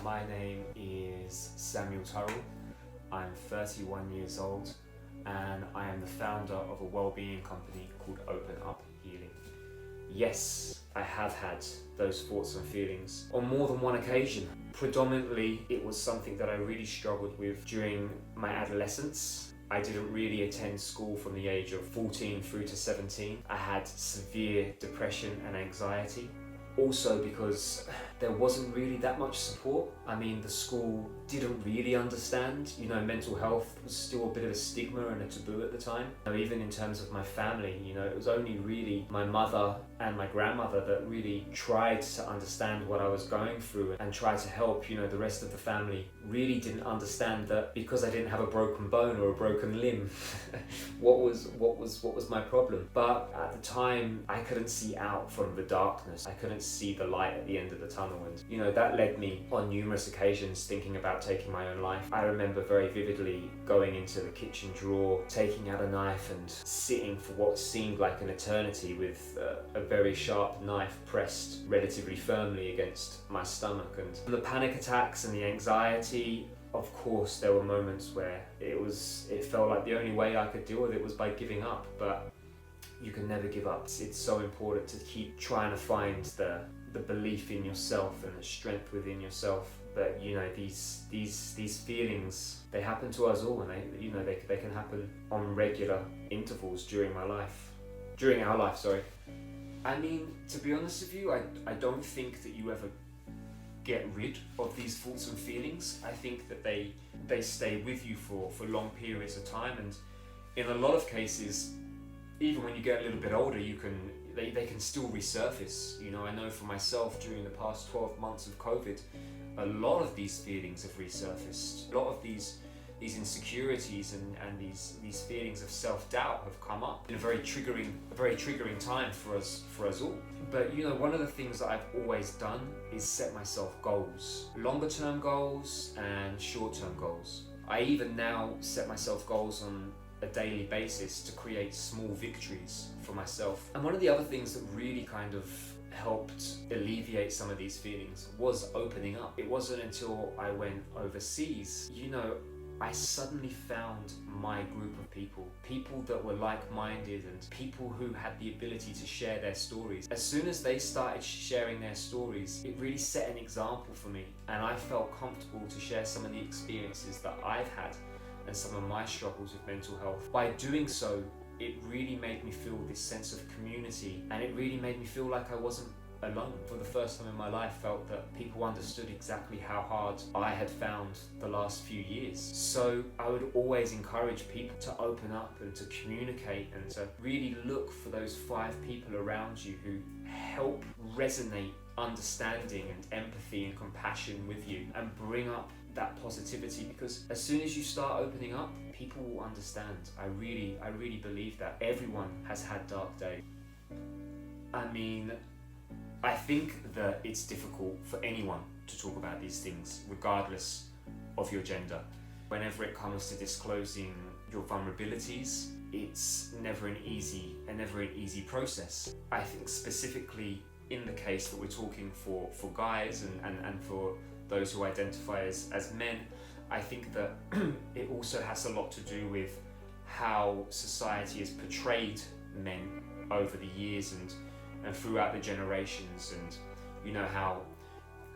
My name is Samuel Turrell. I'm 31 years old and I am the founder of a wellbeing company called Open Up Healing. Yes, I have had those thoughts and feelings on more than one occasion. Predominantly, it was something that I really struggled with during my adolescence. I didn't really attend school from the age of 14 through to 17. I had severe depression and anxiety. Also because there wasn't really that much support. I mean, the school didn't really understand, mental health was still a bit of a stigma and a taboo at the time. Even in terms of my family, it was only really my mother and my grandmother that really tried to understand what I was going through and tried to help. The rest of the family really didn't understand that because I didn't have a broken bone or a broken limb, what was my problem. But at the time, I couldn't see out from the darkness. I couldn't see the light at the end of the tunnel, and that led me on numerous occasions thinking about taking my own life. I remember very vividly going into the kitchen drawer, taking out a knife and sitting for what seemed like an eternity with a very sharp knife pressed relatively firmly against my stomach. And the panic attacks and the anxiety, of course there were moments where it felt like the only way I could deal with it was by giving up, but you can never give up. It's so important to keep trying to find the belief in yourself and the strength within yourself. But these feelings, they happen to us all, and they can happen on regular intervals during our life. I mean, to be honest with you, I don't think that you ever get rid of these thoughts and feelings. I think that they stay with you for long periods of time, and in a lot of cases, even when you get a little bit older, they can still resurface. I know for myself, during the past 12 months of COVID, a lot of these feelings have resurfaced. A lot of these insecurities and these feelings of self-doubt have come up in a very triggering time for us all. But one of the things that I've always done is set myself goals, longer term goals and short term goals. I even now set myself goals on a daily basis to create small victories for myself. And one of the other things that really kind of helped alleviate some of these feelings was opening up. It wasn't until I went overseas, I suddenly found my group of people that were like-minded and people who had the ability to share their stories. As soon as they started sharing their stories, it really set an example for me, and I felt comfortable to share some of the experiences that I've had and some of my struggles with mental health. By doing so, it really made me feel this sense of community, and it really made me feel like I wasn't alone. For the first time in my life, felt that people understood exactly how hard I had found the last few years. So I would always encourage people to open up and to communicate and to really look for those 5 people around you who help resonate understanding and empathy and compassion with you and bring up that positivity, because as soon as you start opening up, people will understand. I really believe that everyone has had dark days. I mean, I think that it's difficult for anyone to talk about these things, regardless of your gender. Whenever it comes to disclosing your vulnerabilities, it's never an easy process. I think specifically in the case that we're talking for guys and for those who identify as men, I think that it also has a lot to do with how society has portrayed men over the years and throughout the generations, and how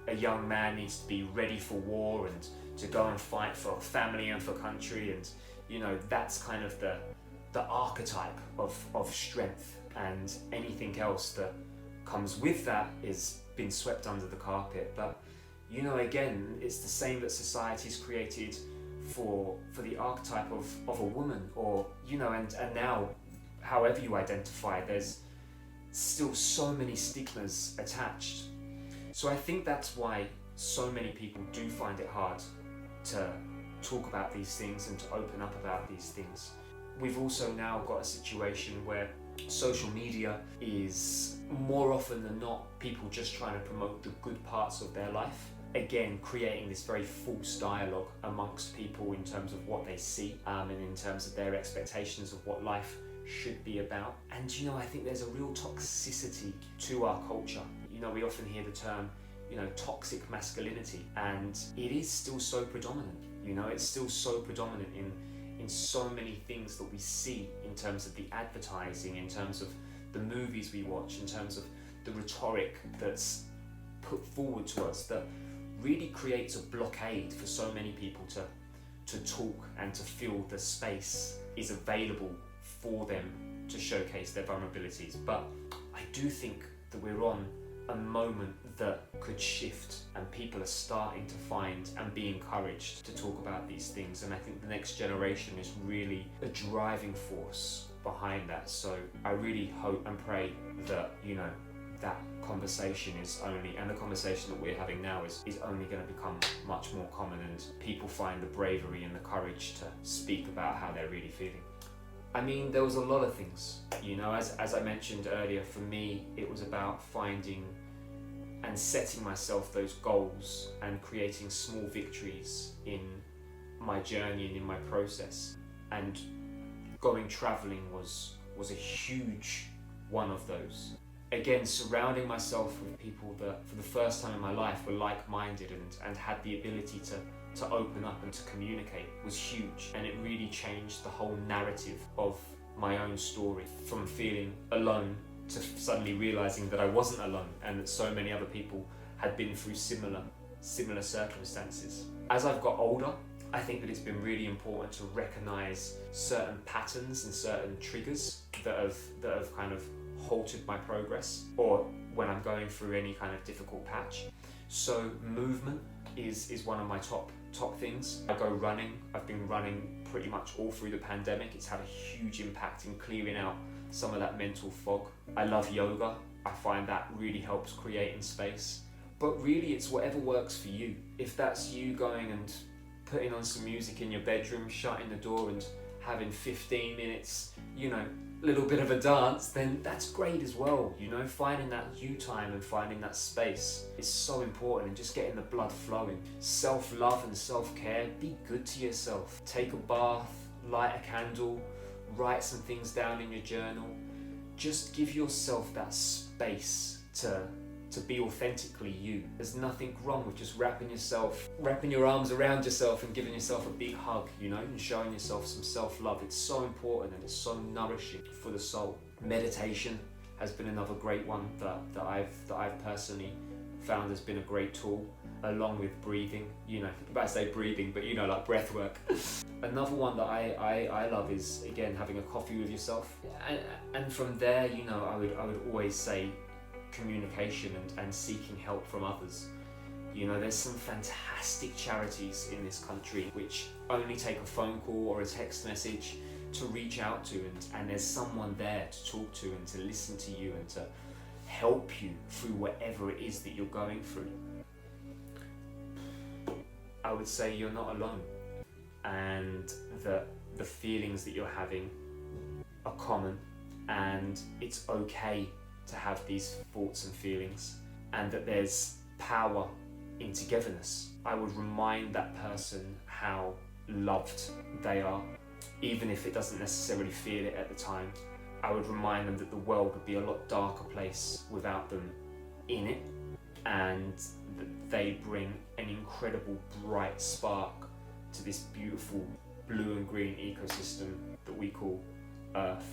a young man needs to be ready for war and to go and fight for family and for country, and that's kind of the archetype of strength, and anything else that comes with that is been swept under the carpet. But again, it's the same that society's created for the archetype of a woman, or and now however you identify, there's still so many stigmas attached. So I think that's why so many people do find it hard to talk about these things and to open up about these things. We've also now got a situation where social media is more often than not people just trying to promote the good parts of their life. Again, creating this very false dialogue amongst people in terms of what they see and in terms of their expectations of what life should be about. And I think there's a real toxicity to our culture. We often hear the term, toxic masculinity, and it is still so predominant. It's still so predominant in so many things that we see, in terms of the advertising, in terms of the movies we watch, in terms of the rhetoric that's put forward to us, that really creates a blockade for so many people to talk and to feel the space is available for them to showcase their vulnerabilities. But I do think that we're on a moment that could shift, and people are starting to find and be encouraged to talk about these things, and I think the next generation is really a driving force behind that. So I really hope and pray that that conversation is only, and the conversation that we're having now is only going to become much more common, and people find the bravery and the courage to speak about how they're really feeling. I mean, there was a lot of things, as I mentioned earlier, for me, it was about finding and setting myself those goals and creating small victories in my journey and in my process. And going traveling was a huge one of those. Again, surrounding myself with people that for the first time in my life were like-minded and had the ability to open up and to communicate was huge, and it really changed the whole narrative of my own story, from feeling alone to suddenly realizing that I wasn't alone, and that so many other people had been through similar circumstances. As I've got older, I think that it's been really important to recognize certain patterns and certain triggers that have kind of halted my progress, or when I'm going through any kind of difficult patch. So movement is one of my top things. I go running. I've been running pretty much all through the pandemic. It's had a huge impact in clearing out some of that mental fog. I love yoga. I find that really helps creating space. But really, it's whatever works for you. If that's you going and putting on some music in your bedroom, shutting the door and having 15 minutes, little bit of a dance, then that's great as well. Finding that you time and finding that space is so important, and just getting the blood flowing. Self-love and self-care. Be good to yourself. Take a bath, light a candle, write some things down in your journal. Just give yourself that space to be authentically you. There's nothing wrong with just wrapping your arms around yourself and giving yourself a big hug, and showing yourself some self-love. It's so important, and it's so nourishing for the soul. Meditation has been another great one that I've personally found has been a great tool, along with breathing. I'm about to say breathing, but like breath work. Another one that I love is, again, having a coffee with yourself. And from there, I would always say communication and seeking help from others. There's some fantastic charities in this country which only take a phone call or a text message to reach out to, and there's someone there to talk to and to listen to you and to help you through whatever it is that you're going through. I would say you're not alone, and that the feelings that you're having are common, and it's okay to have these thoughts and feelings, and that there's power in togetherness. I would remind that person how loved they are, even if it doesn't necessarily feel it at the time. I would remind them that the world would be a lot darker place without them in it, and that they bring an incredible bright spark to this beautiful blue and green ecosystem that we call Earth.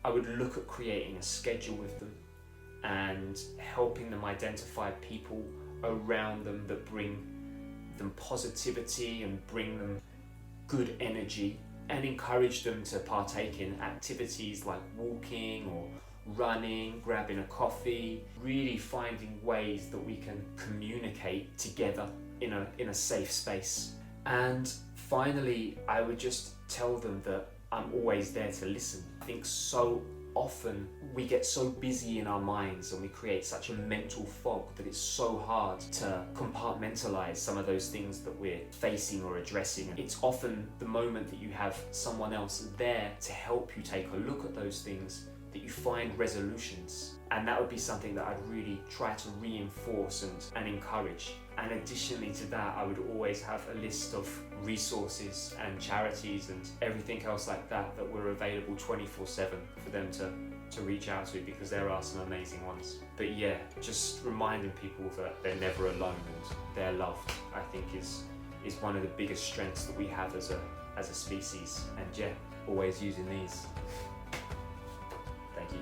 I would look at creating a schedule with them and helping them identify people around them that bring them positivity and bring them good energy, and encourage them to partake in activities like walking or running, grabbing a coffee, really finding ways that we can communicate together in a safe space. And finally, I would just tell them that I'm always there to listen. I think so often we get so busy in our minds and we create such a mental fog that it's so hard to compartmentalize some of those things that we're facing or addressing. It's often the moment that you have someone else there to help you take a look at those things that you find resolutions. And that would be something that I'd really try to reinforce and encourage. And additionally to that, I would always have a list of resources and charities and everything else like that that were available 24/7 for them to reach out to, because there are some amazing ones. But yeah, just reminding people that they're never alone and they're loved, I think is one of the biggest strengths that we have as a species. And yeah, always using these. Thank you.